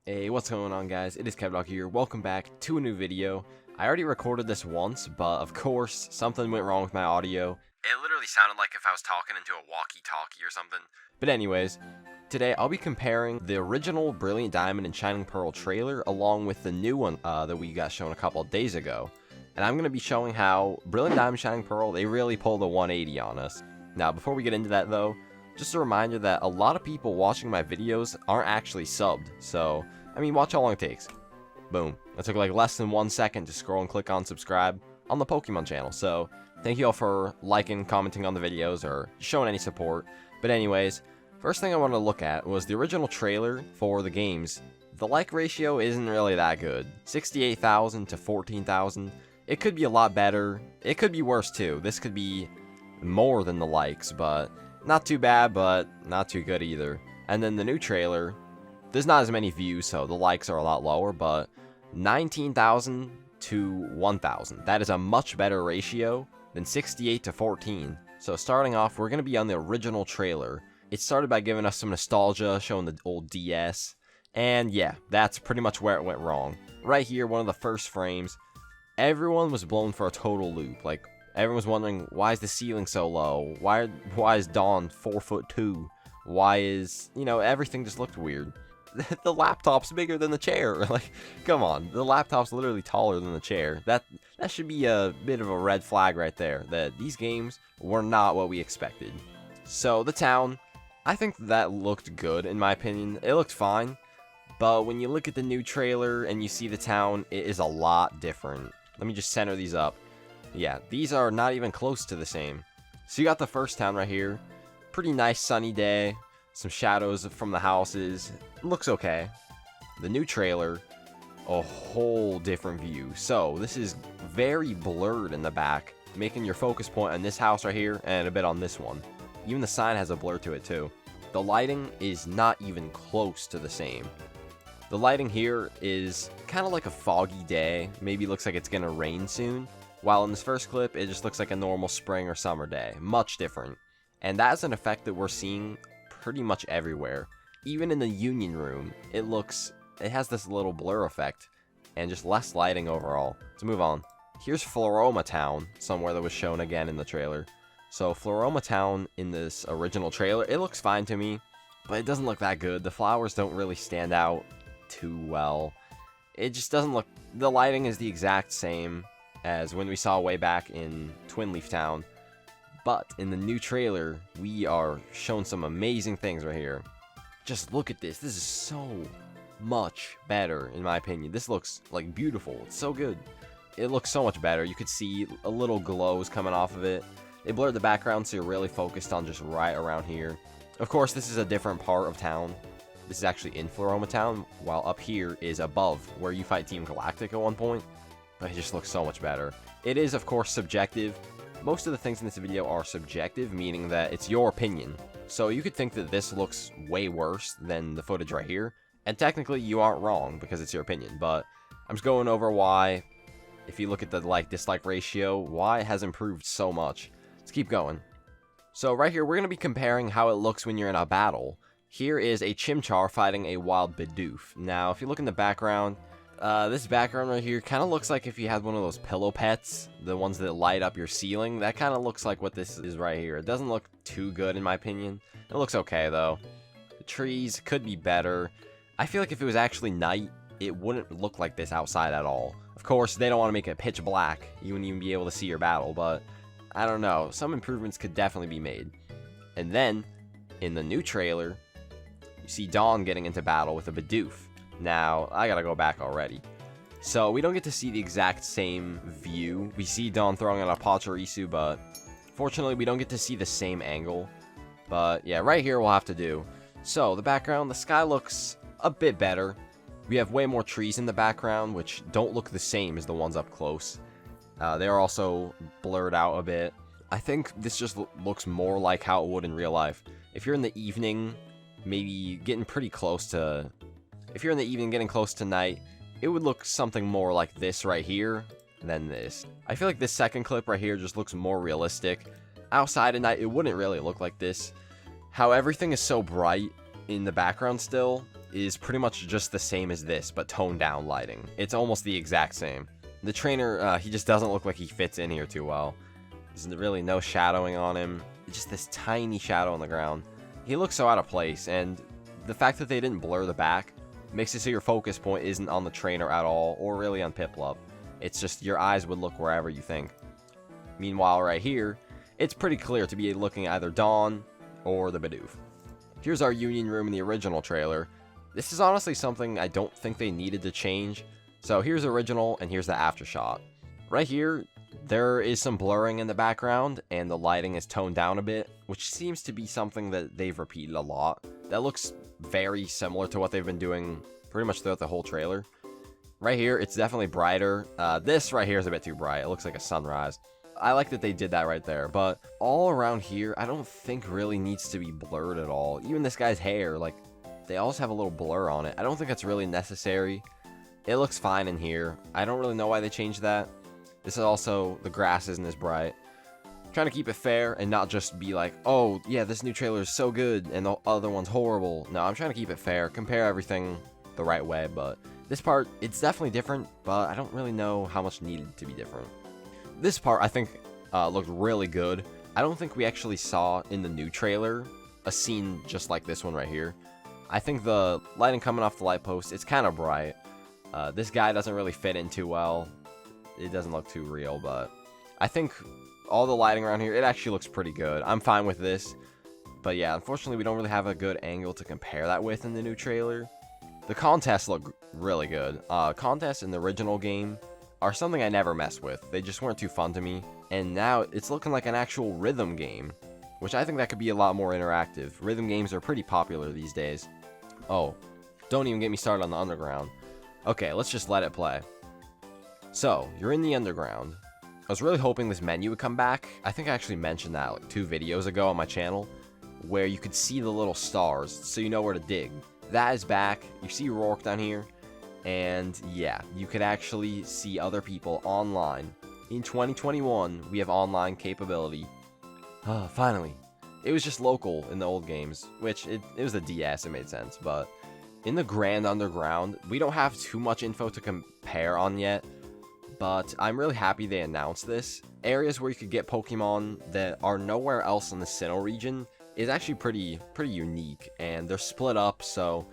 Hey, what's going on, guys? It is Kevdog here. Welcome back to a new video. I already recorded this once, but of course, something went wrong with my audio. It literally sounded like if I was talking into a walkie-talkie or something. But anyways, today I'll be comparing the original Brilliant Diamond and Shining Pearl trailer along with the new one that we got shown a couple of days ago. And I'm going to be showing how Brilliant Diamond and Shining Pearl, they really pulled a 180 on us. Now, before we get into that though, just a reminder that a lot of people watching my videos aren't actually subbed, so, I mean, watch how long it takes. Boom. It took like less than 1 second to scroll and click on subscribe on the Pokemon channel, so thank you all for liking, commenting on the videos, or showing any support. But anyways, first thing I wanted to look at was the original trailer for the games. The like ratio isn't really that good. 68,000 to 14,000. It could be a lot better. It could be worse too. This could be more than the likes, but not too bad, but not too good either. And then the new trailer, there's not as many views, so the likes are a lot lower, but 19,000 to 1,000. That is a much better ratio than 68 to 14. So starting off, we're going to be on the original trailer. It started by giving us some nostalgia, showing the old DS. And yeah, that's pretty much where it went wrong. Right here, one of the first frames, everyone was blown for a total loop. Like, everyone's wondering, why is the ceiling so low? Why is Dawn 4'2"? Why is, everything just looked weird. The laptop's bigger than the chair. Like, come on. The laptop's literally taller than the chair. That should be a bit of a red flag right there, that these games were not what we expected. So, the town, I think that looked good, in my opinion. It looked fine. But when you look at the new trailer and you see the town, it is a lot different. Let me just center these up. Yeah, these are not even close to the same. So you got the first town right here. Pretty nice sunny day. Some shadows from the houses. Looks okay. The new trailer, a whole different view. So this is very blurred in the back, making your focus point on this house right here and a bit on this one. Even the sign has a blur to it too. The lighting is not even close to the same. The lighting here is kind of like a foggy day. Maybe looks like it's gonna rain soon. While in this first clip, it just looks like a normal spring or summer day. Much different. And that's an effect that we're seeing pretty much everywhere. Even in the Union Room, it has this little blur effect, and just less lighting overall. Let's move on. Here's Floroma Town, somewhere that was shown again in the trailer. So Floroma Town in this original trailer, it looks fine to me, but it doesn't look that good. The flowers don't really stand out too well. It just doesn't look, the lighting is the exact same as when we saw way back in Twin Leaf Town. But in the new trailer, we are shown some amazing things right here. Just look at this. This is so much better, in my opinion. This looks, like, beautiful. It's so good. It looks so much better. You could see a little glows coming off of it. They blurred the background, so you're really focused on just right around here. Of course, this is a different part of town. This is actually in Floroma Town, while up here is above, where you fight Team Galactic at one point. But it just looks so much better. It is, of course, subjective. Most of the things in this video are subjective, meaning that it's your opinion. So you could think that this looks way worse than the footage right here, and technically you aren't wrong because it's your opinion, but I'm just going over why, if you look at the like-dislike ratio, why it has improved so much. Let's keep going. So right here, we're going to be comparing how it looks when you're in a battle. Here is a Chimchar fighting a wild Bidoof. Now, if you look in the background, this background right here kind of looks like if you had one of those pillow pets, the ones that light up your ceiling. That kind of looks like what this is right here. It doesn't look too good in my opinion. It looks okay though. The trees could be better. I feel like if it was actually night, it wouldn't look like this outside at all. Of course, they don't want to make it pitch black. You wouldn't even be able to see your battle, but I don't know. Some improvements could definitely be made. And then, in the new trailer, you see Dawn getting into battle with a Bidoof. Now, I gotta go back already. So, we don't get to see the exact same view. We see Dawn throwing out a Pachirisu, but fortunately, we don't get to see the same angle. But, yeah, right here we'll have to do. So, the background, the sky looks a bit better. We have way more trees in the background, which don't look the same as the ones up close. They are also blurred out a bit. I think this just looks more like how it would in real life. If you're in the evening, maybe getting pretty close to... If you're in the evening getting close to night, it would look something more like this right here than this. I feel like this second clip right here just looks more realistic. Outside at night, it wouldn't really look like this. How everything is so bright in the background still, is pretty much just the same as this, but toned down lighting. It's almost the exact same. The trainer, he just doesn't look like he fits in here too well. There's really no shadowing on him, just this tiny shadow on the ground. He looks so out of place, and the fact that they didn't blur the back makes it so your focus point isn't on the trainer at all, or really on Piplup. It's just your eyes would look wherever you think. Meanwhile, right here, it's pretty clear to be looking at either Dawn or the Bidoof. Here's our union room in the original trailer. This is honestly something I don't think they needed to change. So here's original, and here's the after shot. Right here, there is some blurring in the background, and the lighting is toned down a bit, which seems to be something that they've repeated a lot. That looks very similar to what they've been doing pretty much throughout the whole trailer. Right here, it's definitely brighter. This right here is a bit too bright. It looks like a sunrise. I like that they did that right there, but all around here, I don't think really needs to be blurred at all. Even this guy's hair, like, they also have a little blur on it. I don't think that's really necessary. It looks fine in here. I don't really know why they changed that. This is also, the grass isn't as bright. I'm trying to keep it fair and not just be like, oh, yeah, this new trailer is so good and the other one's horrible. No, I'm trying to keep it fair, compare everything the right way, but this part, it's definitely different, but I don't really know how much needed to be different. This part, I think, looked really good. I don't think we actually saw in the new trailer a scene just like this one right here. I think the lighting coming off the light post, it's kind of bright. This guy doesn't really fit in too well. It doesn't look too real, but I think all the lighting around here, it actually looks pretty good. I'm fine with this. But yeah, unfortunately, we don't really have a good angle to compare that with in the new trailer. The contests look really good. Contests in the original game are something I never messed with. They just weren't too fun to me. And now it's looking like an actual rhythm game, which I think that could be a lot more interactive. Rhythm games are pretty popular these days. Oh, don't even get me started on the underground. Okay, let's just let it play. So, you're in the underground. I was really hoping this menu would come back. I think I actually mentioned that like 2 videos ago on my channel, where you could see the little stars, so you know where to dig. That is back. You see Rourke down here. And yeah, you could actually see other people online. In 2021, we have online capability. Finally. It was just local in the old games, which it was the DS, it made sense, but in the Grand Underground, we don't have too much info to compare on yet, but I'm really happy they announced this. Areas where you could get Pokemon that are nowhere else in the Sinnoh region is actually pretty unique, and they're split up, so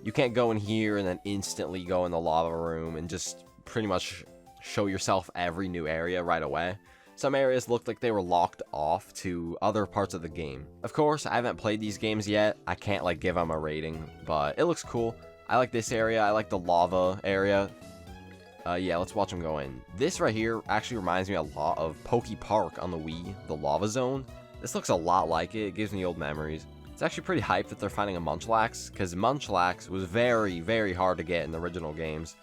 you can't go in here and then instantly go in the lava room and just pretty much show yourself every new area right away. Some areas looked like they were locked off to other parts of the game. Of course, I haven't played these games yet. I can't like give them a rating, but it looks cool. I like this area. I like the lava area. Yeah, let's watch them go in. This right here actually reminds me a lot of Poke Park on the Wii, the lava zone. This looks a lot like it. It gives me old memories. It's actually pretty hyped that they're finding a Munchlax, because Munchlax was very hard to get in the original games.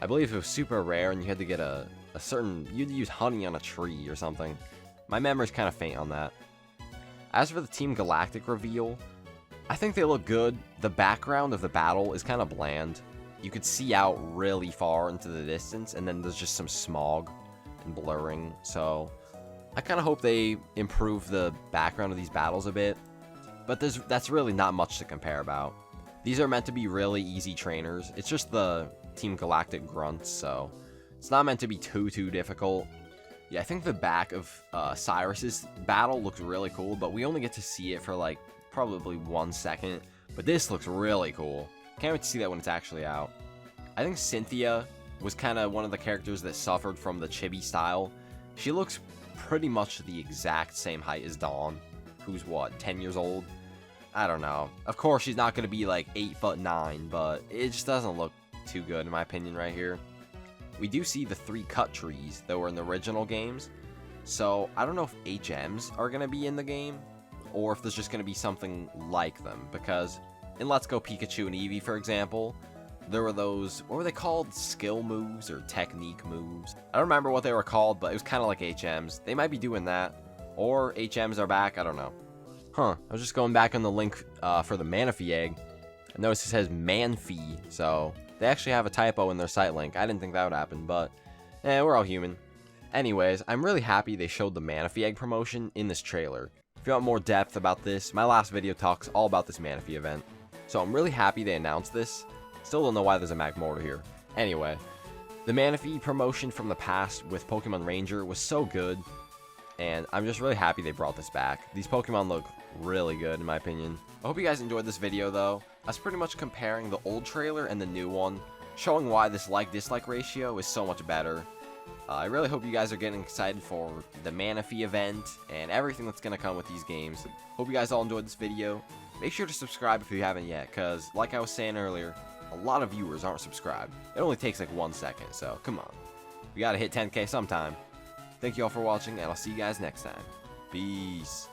I believe it was super rare, and you had to get a certain, you'd use honey on a tree or something. My memory's kind of faint on that. As for the Team Galactic reveal, I think they look good. The background of the battle is kind of bland. You could see out really far into the distance, and then there's just some smog and blurring, so I kind of hope they improve the background of these battles a bit, but that's really not much to compare about. These are meant to be really easy trainers. It's just the Team Galactic grunts, so it's not meant to be too difficult. Yeah, I think the back of Cyrus's battle looks really cool, but we only get to see it for like probably 1 second. But this looks really cool. Can't wait to see that when it's actually out. I think Cynthia was kind of one of the characters that suffered from the chibi style. She looks pretty much the exact same height as Dawn, who's what, 10 years old? I don't know. Of course, she's not going to be like 8'9", but it just doesn't look too good in my opinion right here. We do see the 3 cut trees that were in the original games, so I don't know if HMs are going to be in the game, or if there's just going to be something like them, because in Let's Go Pikachu and Eevee, for example, there were those, what were they called? Skill moves or technique moves? I don't remember what they were called, but it was kind of like HMs. They might be doing that, or HMs are back, I don't know. I was just going back on the link for the Manaphy egg. I noticed it says Manphy, so they actually have a typo in their site link. I didn't think that would happen, but we're all human. Anyways, I'm really happy they showed the Manaphy egg promotion in this trailer. If you want more depth about this, my last video talks all about this Manaphy event. So I'm really happy they announced this. Still don't know why there's a Magmortar here. Anyway, the Manaphy promotion from the past with Pokemon Ranger was so good, and I'm just really happy they brought this back. These Pokemon look really good in my opinion. I hope you guys enjoyed this video though. I was pretty much comparing the old trailer and the new one, showing why this like-dislike ratio is so much better. I really hope you guys are getting excited for the Manaphy event and everything that's going to come with these games. Hope you guys all enjoyed this video. Make sure to subscribe if you haven't yet, because like I was saying earlier, a lot of viewers aren't subscribed. It only takes like 1 second, so come on. We gotta hit 10K sometime. Thank you all for watching, and I'll see you guys next time. Peace.